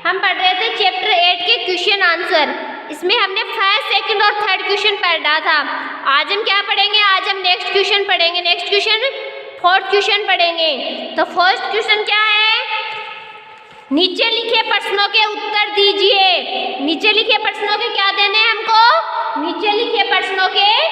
हम पढ़ रहे थे चैप्टर 8 के क्वेश्चन आंसर। इसमें हमने फर्स्ट, सेकंड और थर्ड क्वेश्चन पढ़ा था। आज हम क्या पढ़ेंगे? आज हम नेक्स्ट क्वेश्चन पढ़ेंगे। नेक्स्ट क्वेश्चन फोर्थ क्वेश्चन पढ़ेंगे। तो फर्स्ट क्वेश्चन क्या है? नीचे लिखे प्रश्नों के उत्तर दीजिए। नीचे लिखे प्रश्नों के क्या देने हैं हमको? नीचे लिखे प्रश्नों के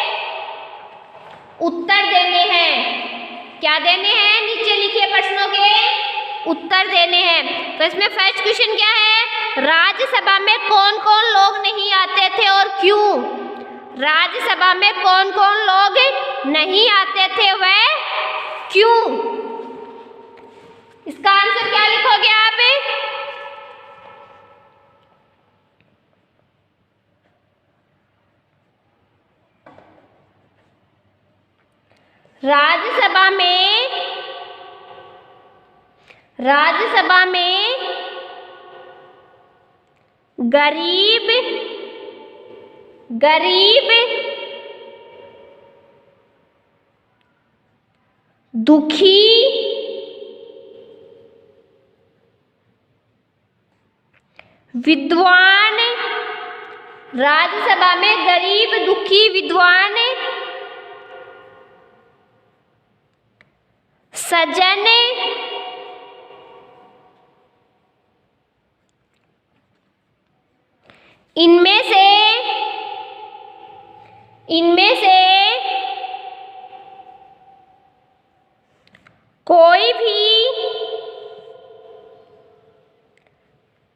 उत्तर देने हैं। क्या देने हैं? नीचे लिखे प्रश्नों के उत्तर देने हैं। तो इसमें फर्स्ट क्वेश्चन क्या है? राज्यसभा में कौन कौन लोग नहीं आते थे और क्यों? राज्यसभा में कौन कौन लोग नहीं आते थे वह क्यों? इसका आंसर क्या लिखोगे आप? राज्यसभा में गरीब दुखी विद्वान, राज्यसभा में गरीब दुखी विद्वान सज्जन इनमें से कोई भी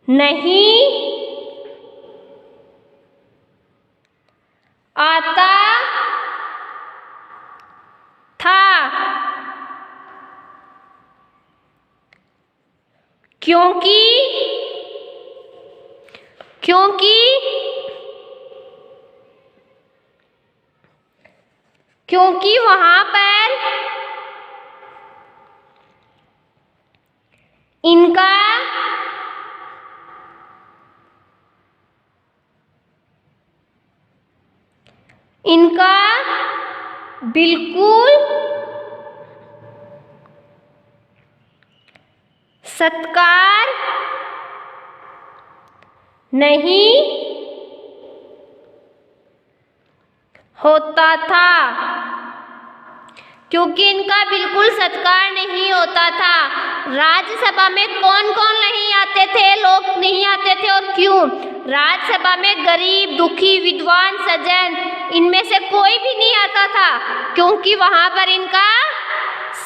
नहीं आता था क्योंकि वहां पर इनका बिल्कुल सत्कार नहीं होता था। क्योंकि इनका बिल्कुल सत्कार नहीं होता था। राज्यसभा में कौन कौन नहीं आते थे, लोग नहीं आते थे और क्यों? राज्यसभा में गरीब दुखी विद्वान सज्जन इनमें से कोई भी नहीं आता था क्योंकि वहां पर इनका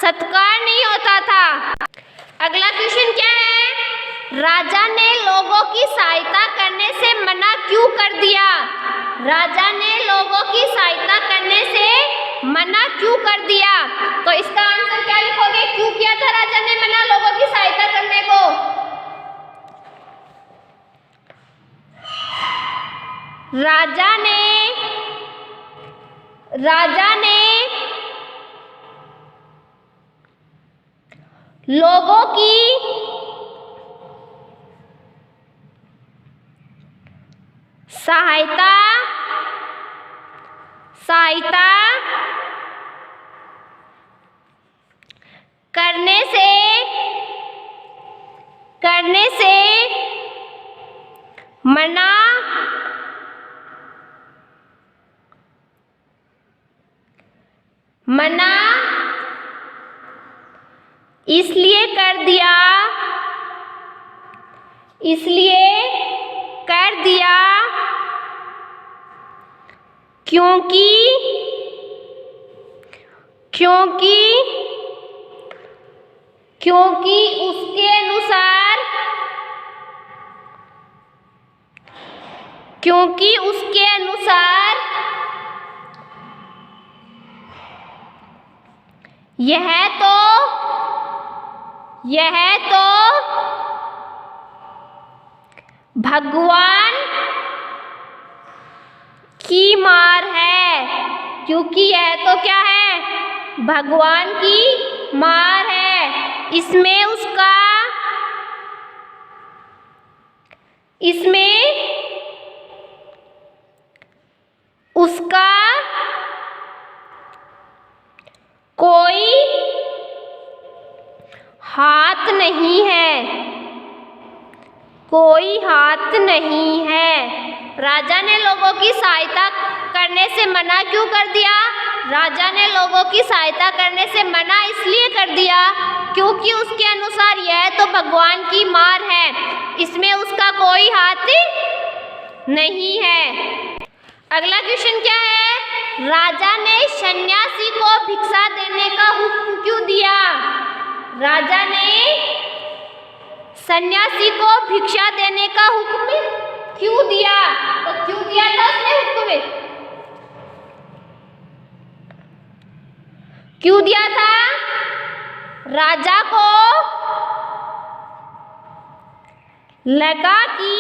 सत्कार नहीं होता था। अगला क्वेश्चन क्या है? राजा ने लोगों की सहायता करने से मना क्यों कर दिया? राजा ने लोगों की सहायता करने से मना क्यों कर दिया? तो इसका आंसर क्या लिखोगे? क्यों किया था राजा ने मना लोगों की सहायता करने को? राजा ने लोगों की सहायता करने से मना इसलिए कर दिया क्योंकि उसके अनुसार यह तो भगवान की मार है। क्योंकि यह तो क्या है? भगवान की मार है। इसमें उसका कोई हाथ नहीं है। कोई हाथ नहीं है। राजा ने लोगों की सहायता करने से मना क्यों कर दिया? राजा ने लोगों की सहायता करने से मना इसलिए कर दिया क्योंकि उसके अनुसार यह तो भगवान की मार है, इसमें उसका कोई हाथ नहीं है। अगला क्वेश्चन क्या है? राजा ने सन्यासी को भिक्षा देने का हुक्म क्यों दिया? राजा ने सन्यासी को भिक्षा देने का हुक्म क्यों दिया? तो क्यों दिया था उसने हुक्म? क्यों दिया था? राजा को लगा कि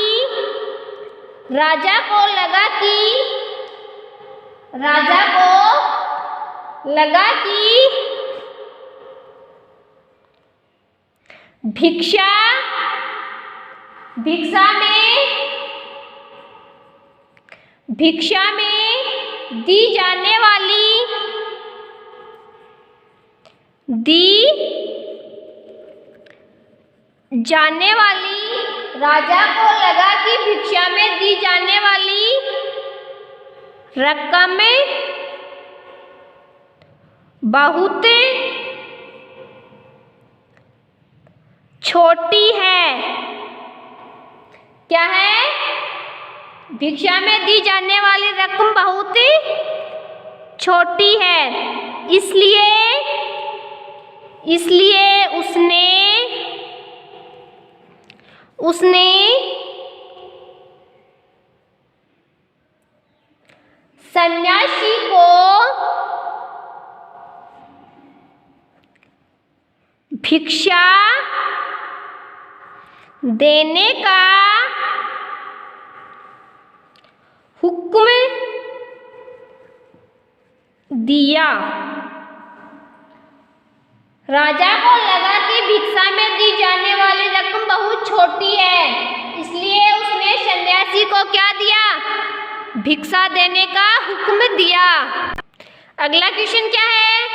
भिक्षा में दी जाने वाली राजा को लगा कि भिक्षा में दी जाने वाली रकम बहुत छोटी है। क्या है? भिक्षा में दी जाने वाली रकम बहुत छोटी है, इसलिए उसने सन्यासी को भिक्षा देने का हुक्म दिया। राजा को लगा कि भिक्षा में दी जाने वाली रकम बहुत छोटी है, इसलिए उसने सन्यासी को क्या दिया? भिक्षा देने का हुक्म दिया। अगला क्वेश्चन क्या है?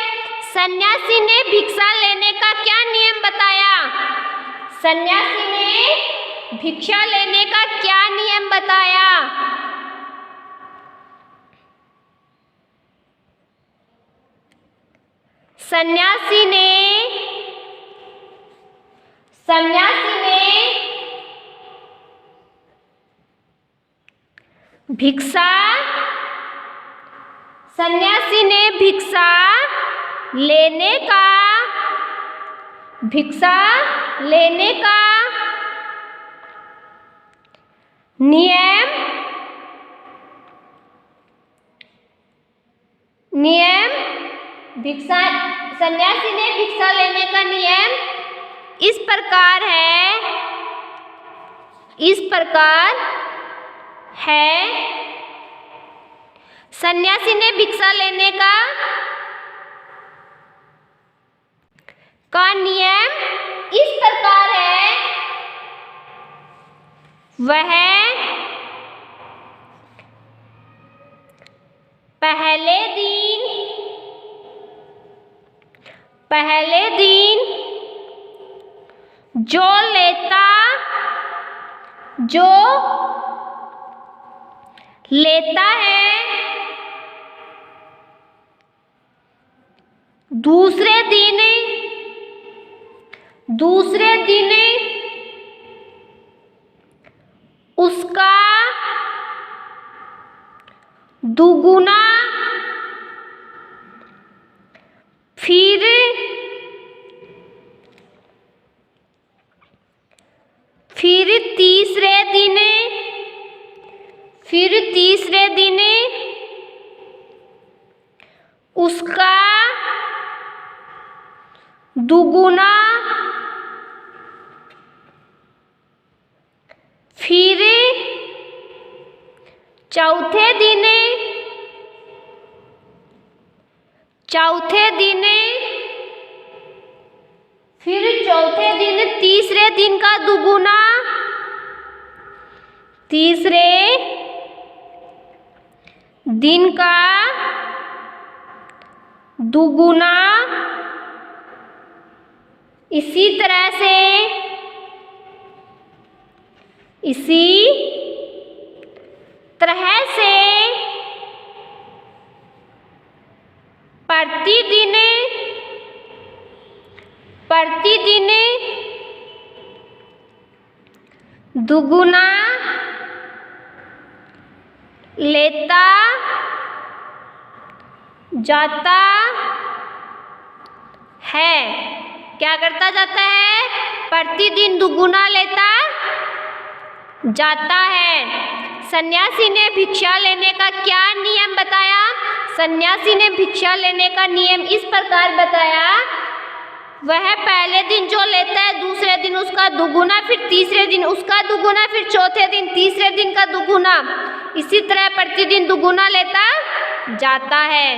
सन्यासी ने भिक्षा लेने का क्या नियम बताया? सन्यासी ने भिक्षा लेने का क्या नियम बताया? सन्यासी ने भिक्षा लेने का सन्यासी ने भिक्षा लेने का नियम इस प्रकार है। सन्यासी ने भिक्षा लेने का नियम इस प्रकार है। वह पहले दिन जो लेता है, दूसरे दिन उसका दुगुना, फिर तीसरे दिन उसका दुगुना, फिर चौथे दिन तीसरे दिन का दुगुना, तीसरे दिन का दुगुना, इसी तरह से इसी तरह से प्रतिदिन दुगुना लेता जाता है। क्या करता जाता है? प्रतिदिन दुगुना लेता जाता है। सन्यासी ने भिक्षा लेने का क्या नियम बताया? सन्यासी ने भिक्षा लेने का नियम इस प्रकार बताया, वह पहले दिन जो लेता है दूसरे दिन उसका दुगुना, फिर तीसरे दिन उसका दुगुना, फिर चौथे दिन तीसरे दिन का दुगुना, इसी तरह प्रतिदिन दुगुना लेता जाता है।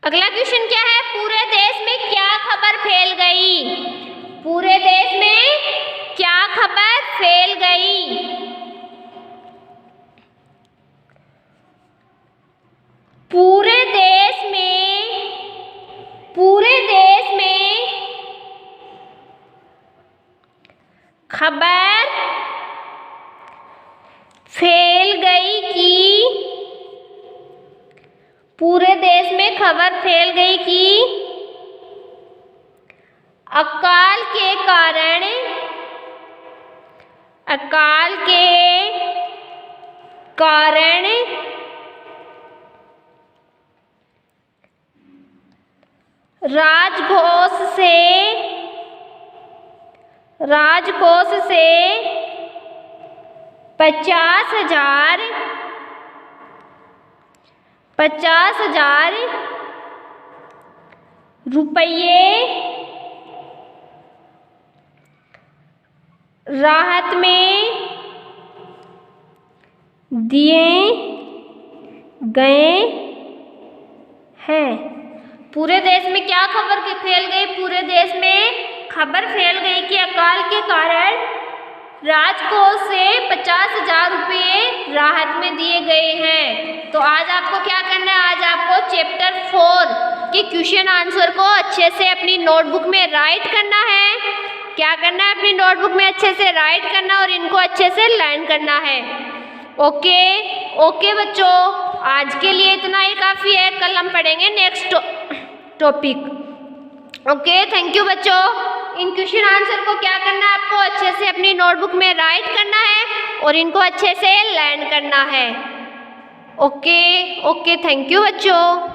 अगला क्वेश्चन क्या है? पूरे देश में क्या खबर फैल गई? पूरे देश में क्या खबर फैल गई? पूरे देश में खबर फैल गई कि पूरे देश में खबर फैल गई कि अकाल के कारण राजकोष से 50,000 रुपये राहत में दिए गए हैं। पूरे देश में क्या खबर फैल गई? पूरे देश में खबर फैल गई कि अकाल के कारण राजकोष से 50,000 रुपये राहत में दिए गए हैं। तो आज आपको क्या करना है? आज आपको चैप्टर 4 के क्वेश्चन आंसर को अच्छे से अपनी नोटबुक में राइट करना है। क्या करना है? अपनी नोटबुक में अच्छे से राइट करना और इनको अच्छे से लर्न करना है। ओके बच्चों, आज के लिए इतना ही काफ़ी है। कल हम पढ़ेंगे next topic. Okay, thank you बच्चों। इन क्वेश्चन आंसर को क्या करना है? आपको अच्छे से अपनी नोटबुक में राइट करना है और इनको अच्छे से लर्न करना है। ओके, थैंक यू बच्चों।